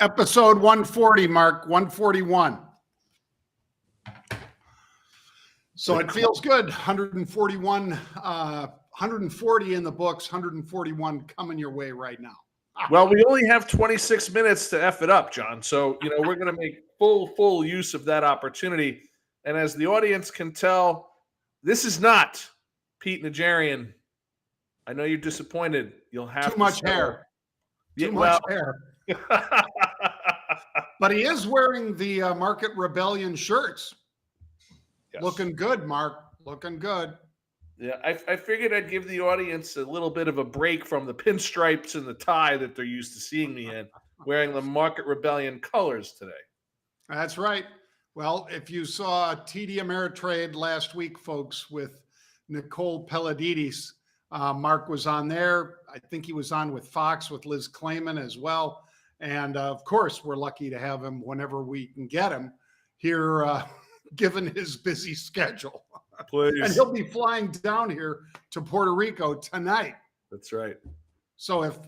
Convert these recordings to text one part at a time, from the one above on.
Episode 140, Mark, 141. So it feels good. 140 in the books, 141 coming your way right now. Well, we only have 26 minutes to F it up, John. So, we're going to make full use of that opportunity. And as the audience can tell, this is not Pete Najarian. I know you're disappointed. You'll have too much hair. Yeah, too much hair. But he is wearing the Market Rebellion shirts. Yes. Looking good, Mark. Looking good. Yeah, I figured I'd give the audience a little bit of a break from the pinstripes and the tie that they're used to seeing me in, wearing the Market Rebellion colors today. That's right. Well, if you saw TD Ameritrade last week, folks, with Nicole Pelladidis, Mark was on there. I think he was on with Fox with Liz Clayman as well. And of course, we're lucky to have him whenever we can get him here, given his busy schedule. Please. And he'll be flying down here to Puerto Rico tonight. That's right. So if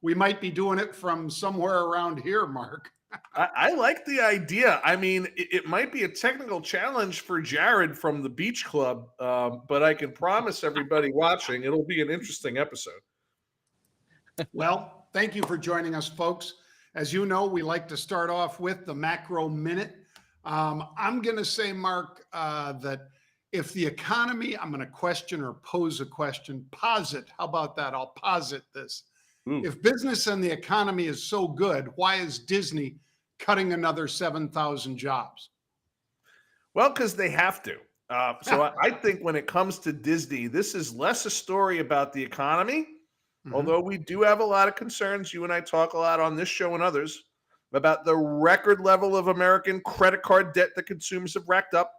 we might be doing it from somewhere around here, Mark. I like the idea. I mean, it might be a technical challenge for Jared from the Beach Club, but I can promise everybody watching it'll be an interesting episode. Well, thank you for joining us, folks. As you know, we like to start off with the Macro Minute. I'm going to say, Mark, that if the economy, I'm going to question or pose a question, posit. How about that? I'll posit this. If business and the economy is so good, why is Disney cutting another 7,000 jobs? Well, because they have to. So I think when it comes to Disney, this is less a story about the economy, although we do have a lot of concerns. You and I talk a lot on this show and others about the record level of American credit card debt that consumers have racked up,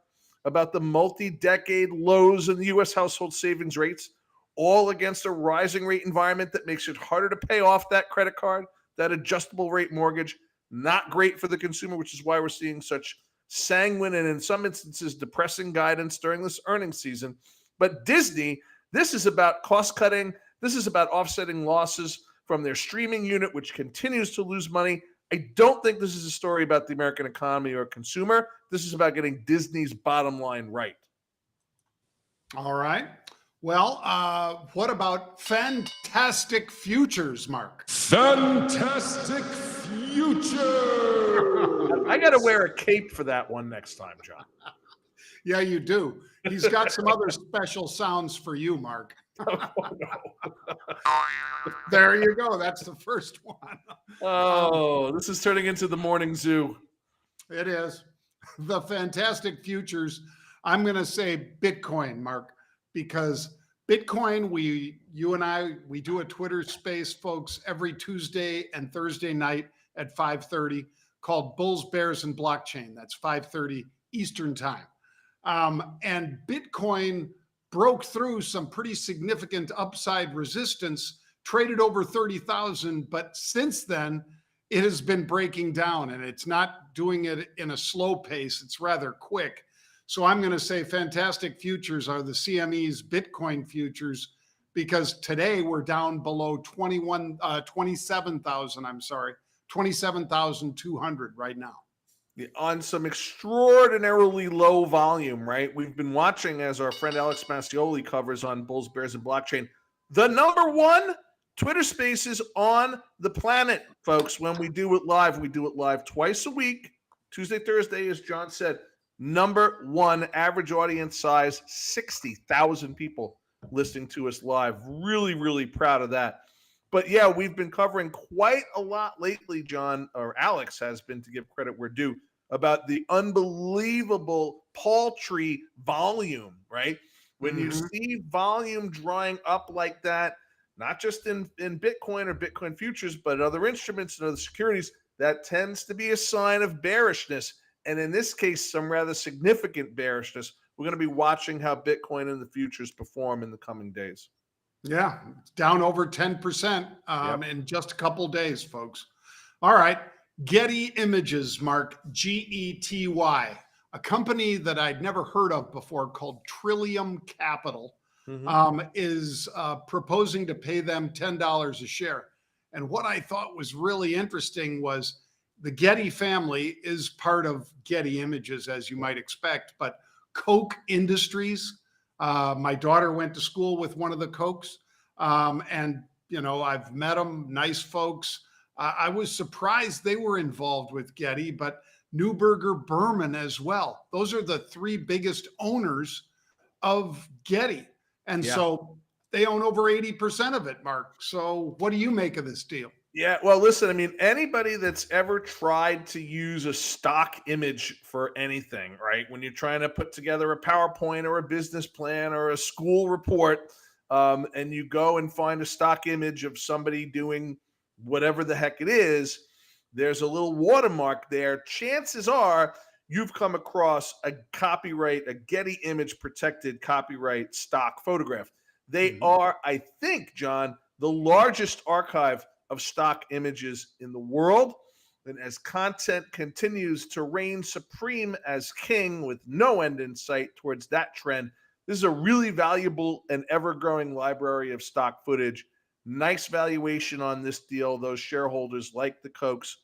about the multi-decade lows in the U.S. household savings rates, all against a rising rate environment that makes it harder to pay off that credit card, that adjustable rate mortgage. Not great for the consumer, which is why we're seeing such sanguine and in some instances depressing guidance during this earnings season. But Disney, this is about cost cutting. This is about offsetting losses from their streaming unit, which continues to lose money. I don't think this is a story about the American economy or consumer. This is about getting Disney's bottom line right. All right. Well, what about fantastic futures, Mark? Fantastic futures. I got to wear a cape for that one next time, John. Yeah, you do. He's got some other special sounds for you, Mark. Oh, no. There you go. That's the first one. Oh, this is turning into the morning zoo. It is. The fantastic futures. I'm going to say Bitcoin, Mark, because Bitcoin, you and I, we do a Twitter space, folks, every Tuesday and Thursday night at 5:30 called Bulls, Bears, and Blockchain. That's 5:30 Eastern time. And Bitcoin broke through some pretty significant upside resistance, traded over 30,000, but since then it has been breaking down, and it's not doing it in a slow pace. It's rather quick. So I'm going to say fantastic futures are the CME's Bitcoin futures, because today we're down below 27,200 right now. On some extraordinarily low volume, right? We've been watching, as our friend Alex Massioli covers on Bulls, Bears, and Blockchain, the number one Twitter Spaces on the planet, folks. When we do it live twice a week, Tuesday, Thursday, as John said. Number one average audience size, 60,000 people listening to us live. Really, really proud of that. But yeah, we've been covering quite a lot lately, John, or Alex has been, to give credit where due, about the unbelievable paltry volume, right? When you see volume drying up like that, not just in Bitcoin or Bitcoin futures, but other instruments and other securities, that tends to be a sign of bearishness. And in this case, some rather significant bearishness. We're going to be watching how Bitcoin and the futures perform in the coming days. Yeah, it's down over 10% in just a couple days, folks. All right. Getty Images, Mark, Gety, a company that I'd never heard of before called Trillium Capital, is proposing to pay them $10 a share. And what I thought was really interesting was the Getty family is part of Getty Images, as you might expect, but Koch Industries. My daughter went to school with one of the Kochs, and I've met them, nice folks. I was surprised they were involved with Getty, but Neuberger Berman as well. Those are the three biggest owners of Getty. And so they own over 80% of it, Mark. So what do you make of this deal? Yeah, well, listen, I mean, anybody that's ever tried to use a stock image for anything, right? When you're trying to put together a PowerPoint or a business plan or a school report, and you go and find a stock image of somebody doing whatever the heck it is, there's a little watermark there. Chances are you've come across a Getty image protected copyright stock photograph. They are, I think, John, the largest archive of stock images in the world. And as content continues to reign supreme as king with no end in sight towards that trend, this is a really valuable and ever-growing library of stock footage. Nice valuation on this deal. Those shareholders, like the Kochs,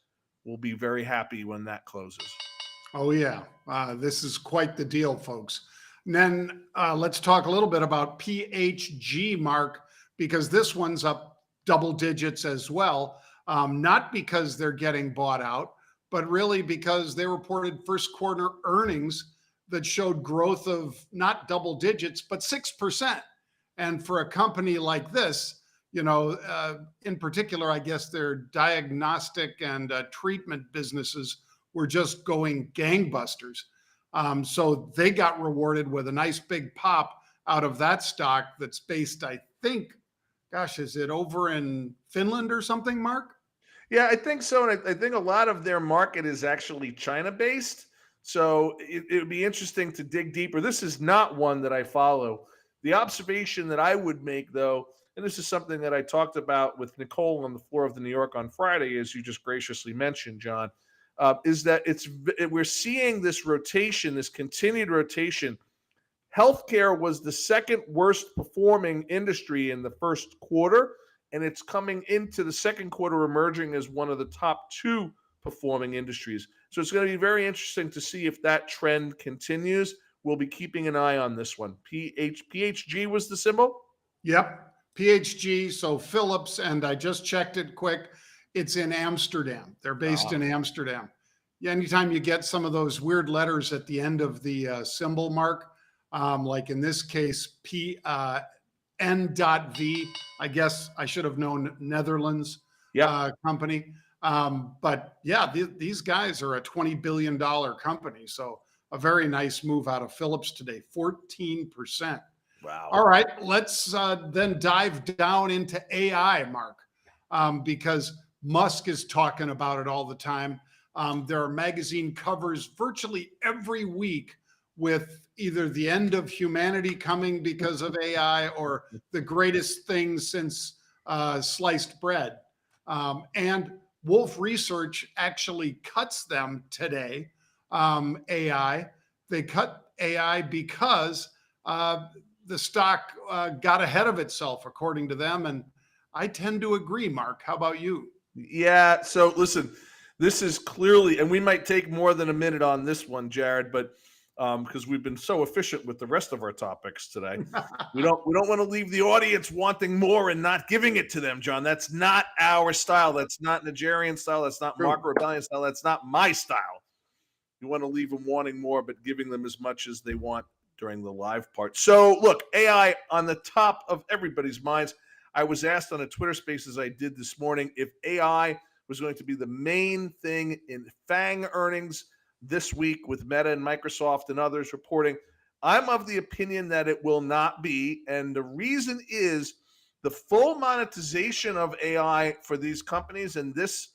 will be very happy when that closes. Oh, yeah. This is quite the deal, folks. And then let's talk a little bit about PHG, Mark, because this one's up double digits as well. Not because they're getting bought out, but really because they reported first quarter earnings that showed growth of not double digits, but 6%. And for a company like this, in particular, I guess their diagnostic and treatment businesses were just going gangbusters. So they got rewarded with a nice big pop out of that stock that's based, I think, gosh, is it over in Finland or something, Mark? Yeah, I think so. And I think a lot of their market is actually China-based. So it would be interesting to dig deeper. This is not one that I follow. The observation that I would make, though, and this is something that I talked about with Nicole on the floor of the New York on Friday, as you just graciously mentioned, John, is that we're seeing this rotation, this continued rotation. Healthcare was the second worst performing industry in the first quarter, and it's coming into the second quarter emerging as one of the top two performing industries. So it's going to be very interesting to see if that trend continues. We'll be keeping an eye on this one. PHG was the symbol? Yep, PHG. So Philips, and I just checked it quick. It's in Amsterdam. They're based in Amsterdam. Yeah, anytime you get some of those weird letters at the end of the symbol, Mark, like in this case, N.V. I guess I should have known Netherlands company. But yeah, these guys are a $20 billion company. So a very nice move out of Philips today, 14%. Wow. All right, let's then dive down into AI, Mark, because Musk is talking about it all the time. There are magazine covers virtually every week with either the end of humanity coming because of AI or the greatest thing since sliced bread. And Wolf Research actually cuts them today, AI. They cut AI because the stock got ahead of itself, according to them. And I tend to agree, Mark. How about you? Yeah, so listen, this is clearly, and we might take more than a minute on this one, Jared, but because we've been so efficient with the rest of our topics today, we don't want to leave the audience wanting more and not giving it to them, John. That's not our style. That's not Nigerian style. That's not Marco Rebellion style. That's not my style. You want to leave them wanting more, but giving them as much as they want during the live part. So look, AI on the top of everybody's minds. I was asked on a Twitter Spaces I did this morning if AI was going to be the main thing in FANG earnings this week with Meta and Microsoft and others reporting. I'm of the opinion that it will not be. And the reason is the full monetization of AI for these companies, and this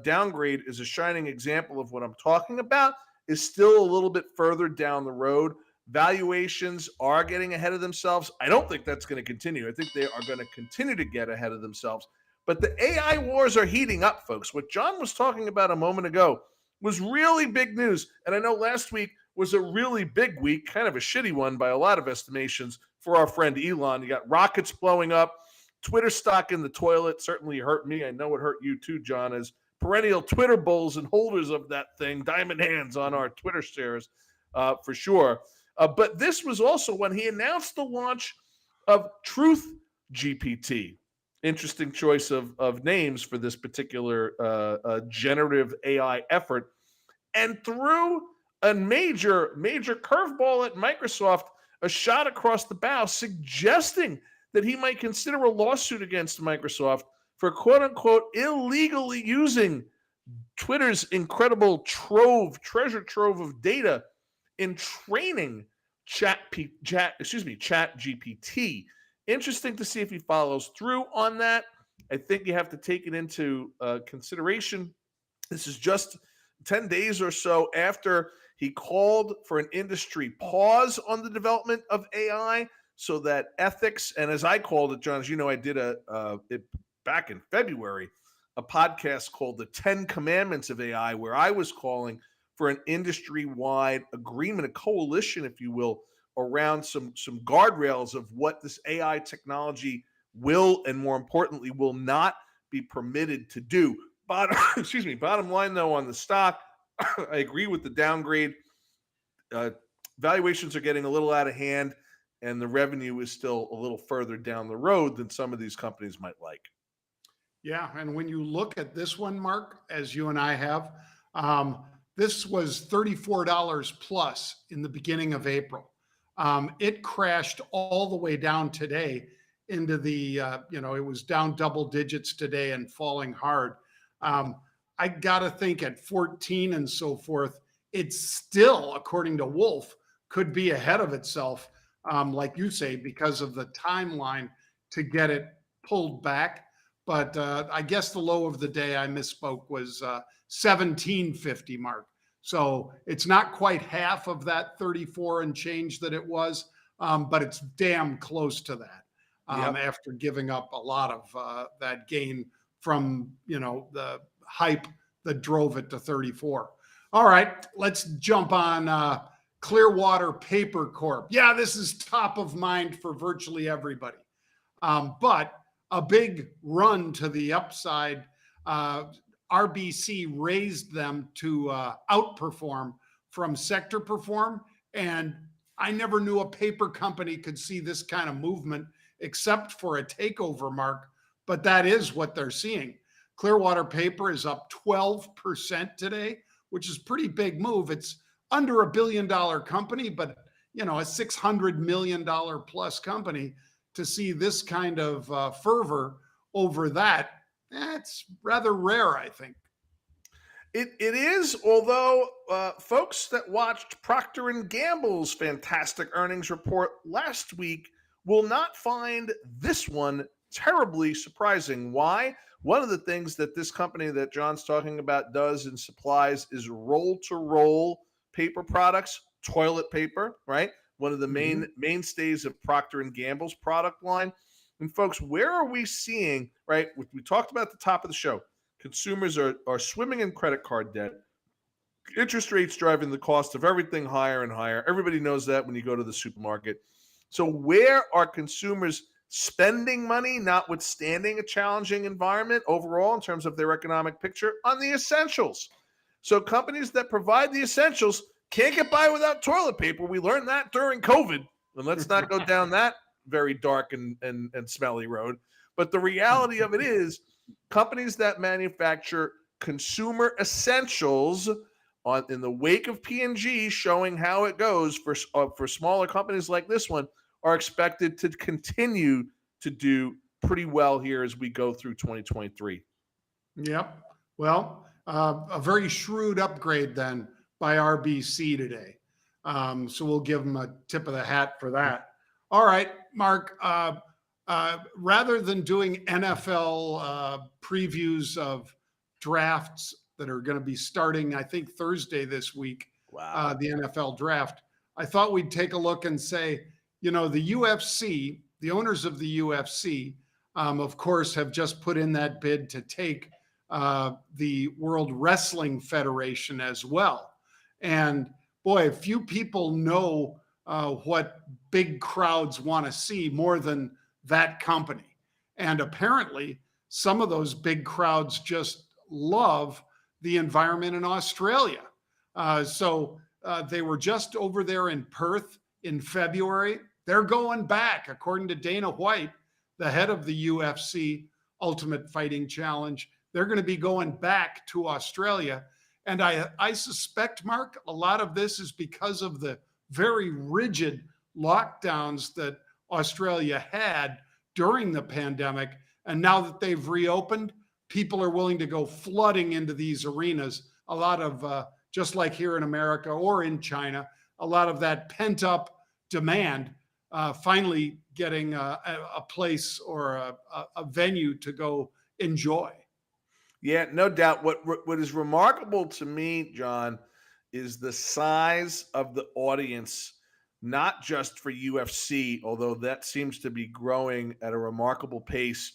downgrade is a shining example of what I'm talking about, is still a little bit further down the road. Valuations are getting ahead of themselves. I don't think that's going to continue. I think they are going to continue to get ahead of themselves. But the AI wars are heating up, folks. What John was talking about a moment ago was really big news. And I know last week was a really big week, kind of a shitty one by a lot of estimations for our friend Elon. You got rockets blowing up, Twitter stock in the toilet. Certainly hurt me. I know it hurt you too, John, as perennial Twitter bulls and holders of that thing, diamond hands on our Twitter shares for sure. But this was also when he announced the launch of Truth GPT. Interesting choice of names for this particular generative AI effort. And threw a major curveball at Microsoft, a shot across the bow, suggesting that he might consider a lawsuit against Microsoft for quote unquote illegally using Twitter's incredible treasure trove of data in training Chat GPT. Interesting to see if he follows through on that. I think you have to take it into consideration. This is just 10 days or so after he called for an industry pause on the development of AI so that ethics, and as I called it, John, as you know, I did it back in February, a podcast called The 10 Commandments of AI, where I was calling for an industry-wide agreement, a coalition, if you will, around some guardrails of what this AI technology will, and more importantly, will not be permitted to do. Bottom line, though, on the stock, I agree with the downgrade. Valuations are getting a little out of hand, and the revenue is still a little further down the road than some of these companies might like. Yeah, and when you look at this one, Mark, as you and I have, this was $34 plus in the beginning of April. It crashed all the way down today into the, it was down double digits today and falling hard. I got to think at 14 and so forth, it's still, according to Wolf, could be ahead of itself, like you say, because of the timeline to get it pulled back. But I guess the low of the day, I misspoke, was 1750 mark. So it's not quite half of that 34 and change that it was, but it's damn close to that after giving up a lot of that gain from, the hype that drove it to 34. All right, let's jump on Clearwater Paper Corp. Yeah, this is top of mind for virtually everybody. But a big run to the upside. RBC raised them to outperform from sector perform. And I never knew a paper company could see this kind of movement except for a takeover, Mark. But that is what they're seeing. Clearwater Paper is up 12% today, which is a pretty big move. It's under $1 billion company, but a $600 million plus company. To see this kind of fervor over that, it's rather rare, I think. It is, although folks that watched Procter & Gamble's fantastic earnings report last week will not find this one terribly surprising. Why? One of the things that this company that John's talking about does in supplies is roll-to-roll paper products, toilet paper, right? One of the mainstays of Procter & Gamble's product line. And folks, where are we seeing, right? We talked about at the top of the show, consumers are swimming in credit card debt. Interest rates driving the cost of everything higher and higher. Everybody knows that when you go to the supermarket. So where are consumers spending money, notwithstanding a challenging environment overall in terms of their economic picture? On the essentials. So companies that provide the essentials can't get by without toilet paper. We learned that during COVID. And let's not go down that very dark and smelly road. But the reality of it is companies that manufacture consumer essentials in the wake of P&G showing how it goes for smaller companies like this one are expected to continue to do pretty well here as we go through 2023. Yep. Well, a very shrewd upgrade then by RBC today. So we'll give them a tip of the hat for that. All right, Mark, rather than doing NFL previews of drafts that are going to be starting, I think, Thursday this week, the NFL draft, I thought we'd take a look and say, the UFC, the owners of the UFC, of course, have just put in that bid to take the World Wrestling Federation as well. And boy, few people know what big crowds want to see more than that company. And apparently, some of those big crowds just love the environment in Australia. They were just over there in Perth in February. They're going back, according to Dana White, the head of the UFC Ultimate Fighting Challenge. They're going to be going back to Australia. And I suspect, Mark, a lot of this is because of the very rigid lockdowns that Australia had during the pandemic. And now that they've reopened, people are willing to go flooding into these arenas. A lot of, just like here in America or in China, a lot of that pent up demand finally getting a place or a venue to go enjoy. Yeah, no doubt. What is remarkable to me, John, is the size of the audience, not just for UFC, although that seems to be growing at a remarkable pace,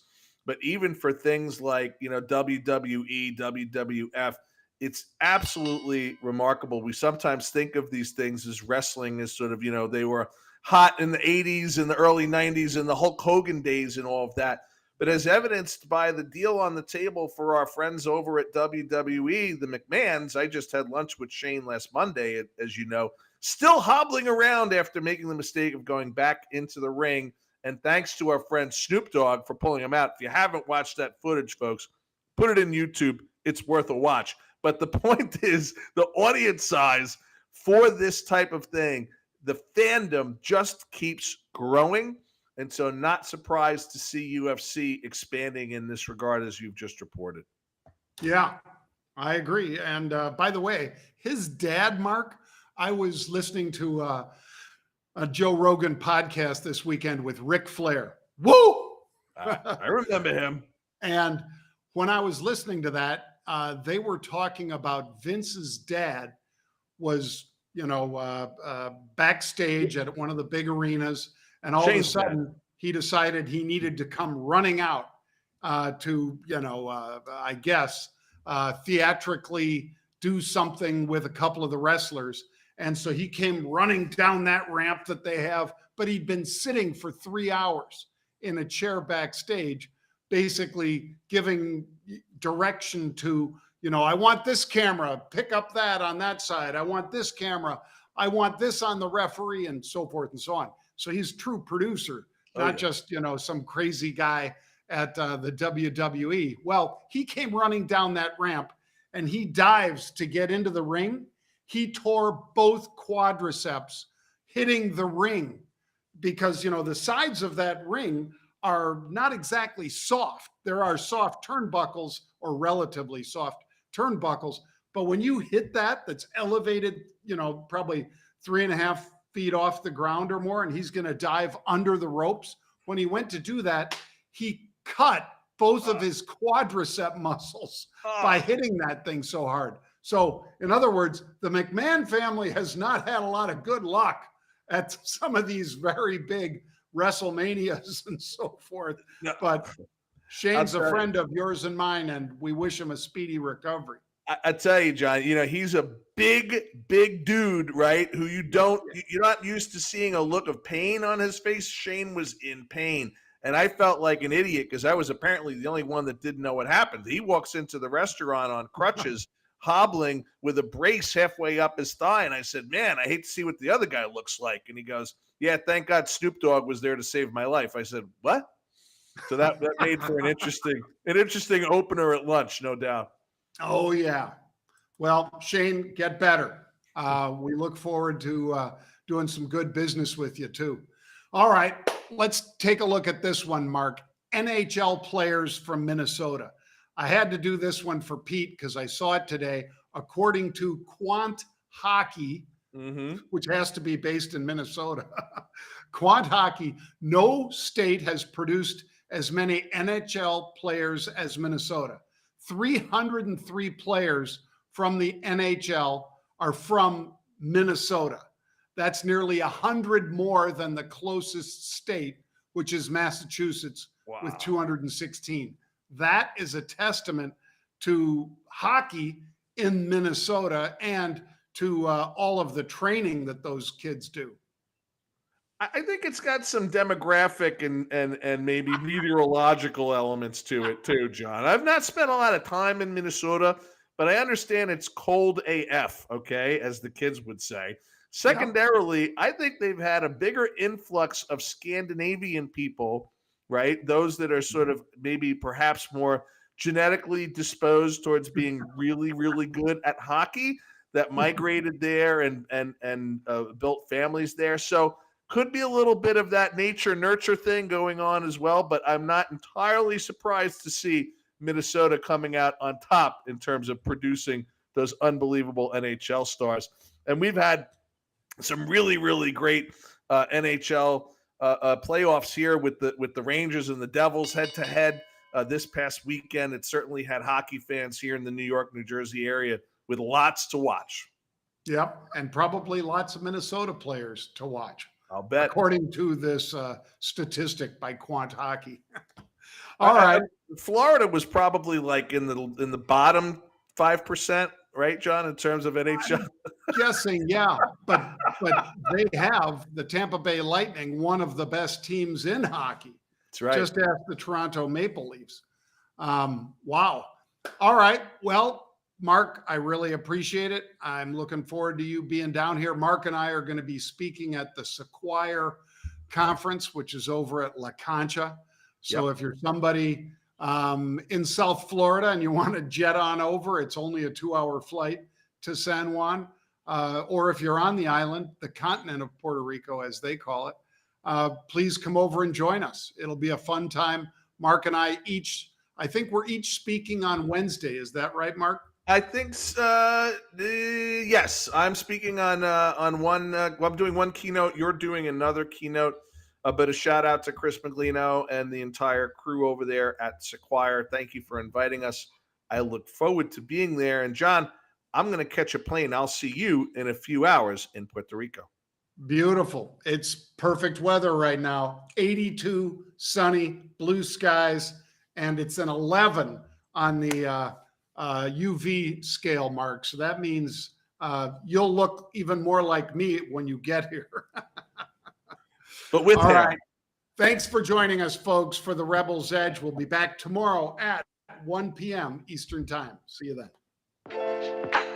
but even for things like, WWE, WWF. It's absolutely remarkable. We sometimes think of these things as wrestling as sort of, they were hot in the 80s and the early 90s and the Hulk Hogan days and all of that. But as evidenced by the deal on the table for our friends over at WWE, the McMahons, I just had lunch with Shane last Monday, as you know, still hobbling around after making the mistake of going back into the ring. And thanks to our friend Snoop Dogg for pulling him out. If you haven't watched that footage, folks, put it in YouTube. It's worth a watch. But the point is the audience size for this type of thing, the fandom just keeps growing. And so not surprised to see UFC expanding in this regard, as you've just reported. Yeah, I agree. And by the way, his dad, Mark, I was listening to a Joe Rogan podcast this weekend with Ric Flair. Woo! I remember him. And when I was listening to that, they were talking about Vince's dad was, backstage at one of the big arenas. And all of a sudden, he decided he needed to come running out to, I guess, theatrically do something with a couple of the wrestlers. And so he came running down that ramp that they have, but he'd been sitting for 3 hours in a chair backstage, basically giving direction to, I want this camera, pick up that on that side. I want this camera. I want this on the referee, and so forth and so on. So he's a true producer, not just, some crazy guy at the WWE. Well, he came running down that ramp and he dives to get into the ring. He tore both quadriceps hitting the ring because, the sides of that ring are not exactly soft. There are soft turnbuckles or relatively soft turnbuckles. But when you hit that's elevated, probably 3.5 feet off the ground or more, and he's going to dive under the ropes. When he went to do that, he cut both of his quadricep muscles by hitting that thing so hard. So, in other words, the McMahon family has not had a lot of good luck at some of these very big WrestleManias and so forth. No. But Shane's a friend of yours and mine, and we wish him a speedy recovery. I tell you, John, he's a big dude, right? Who you're not used to seeing a look of pain on his face. Shane was in pain. And I felt like an idiot because I was apparently the only one that didn't know what happened. He walks into the restaurant on crutches, hobbling with a brace halfway up his thigh. And I said, man, I hate to see what the other guy looks like. And he goes, yeah, thank God Snoop Dogg was there to save my life. I said, what? So that made for an interesting opener at lunch, no doubt. Oh, yeah. Well, Shane, get better. We look forward to doing some good business with you, too. All right, let's take a look at this one, Mark. NHL players from Minnesota. I had to do this one for Pete because I saw it today. According to Quant Hockey, which has to be based in Minnesota, Quant Hockey, no state has produced as many NHL players as Minnesota. 303 players from the NHL are from Minnesota. That's nearly 100 more than the closest state, which is Massachusetts, with 216. That is a testament to hockey in Minnesota and to all of the training that those kids do. I think it's got some demographic and maybe meteorological elements to it too, John. I've not spent a lot of time in Minnesota, but I understand it's cold AF, okay, as the kids would say. Secondarily, I think they've had a bigger influx of Scandinavian people, right? Those that are sort of maybe perhaps more genetically disposed towards being really, really good at hockey that migrated there and built families there. So could be a little bit of that nature nurture thing going on as well, but I'm not entirely surprised to see Minnesota coming out on top in terms of producing those unbelievable NHL stars. And we've had some really, really great NHL playoffs here with the Rangers and the Devils head to head this past weekend. It certainly had hockey fans here in the New York, New Jersey area with lots to watch. Yep, and probably lots of Minnesota players to watch. I'll bet. According to this statistic by Quant Hockey. All right. Florida was probably like in the bottom 5%, right, John, in terms of NHL? I'm guessing, yeah. But they have the Tampa Bay Lightning, one of the best teams in hockey. That's right. Just ask the Toronto Maple Leafs. Wow. All right. Well, Mark, I really appreciate it. I'm looking forward to you being down here. Mark and I are going to be speaking at the Sequire Conference, which is over at La Concha. So if you're somebody in South Florida and you want to jet on over, it's only a 2-hour flight to San Juan. Or if you're on the island, the continent of Puerto Rico, as they call it, please come over and join us. It'll be a fun time. Mark and I think we're each speaking on Wednesday. Is that right, Mark? I think yes. I'm speaking on one. I'm doing one keynote. You're doing another keynote. But a shout out to Chris Maglino and the entire crew over there at Sequire. Thank you for inviting us. I look forward to being there. And John, I'm going to catch a plane. I'll see you in a few hours in Puerto Rico. Beautiful. It's perfect weather right now. 82, sunny, blue skies, and it's an 11 on the UV scale, Mark. So that means you'll look even more like me when you get here. But with All hair. right. Thanks for joining us, folks, for the Rebels Edge. We'll be back tomorrow at 1 p.m. Eastern Time. See you then.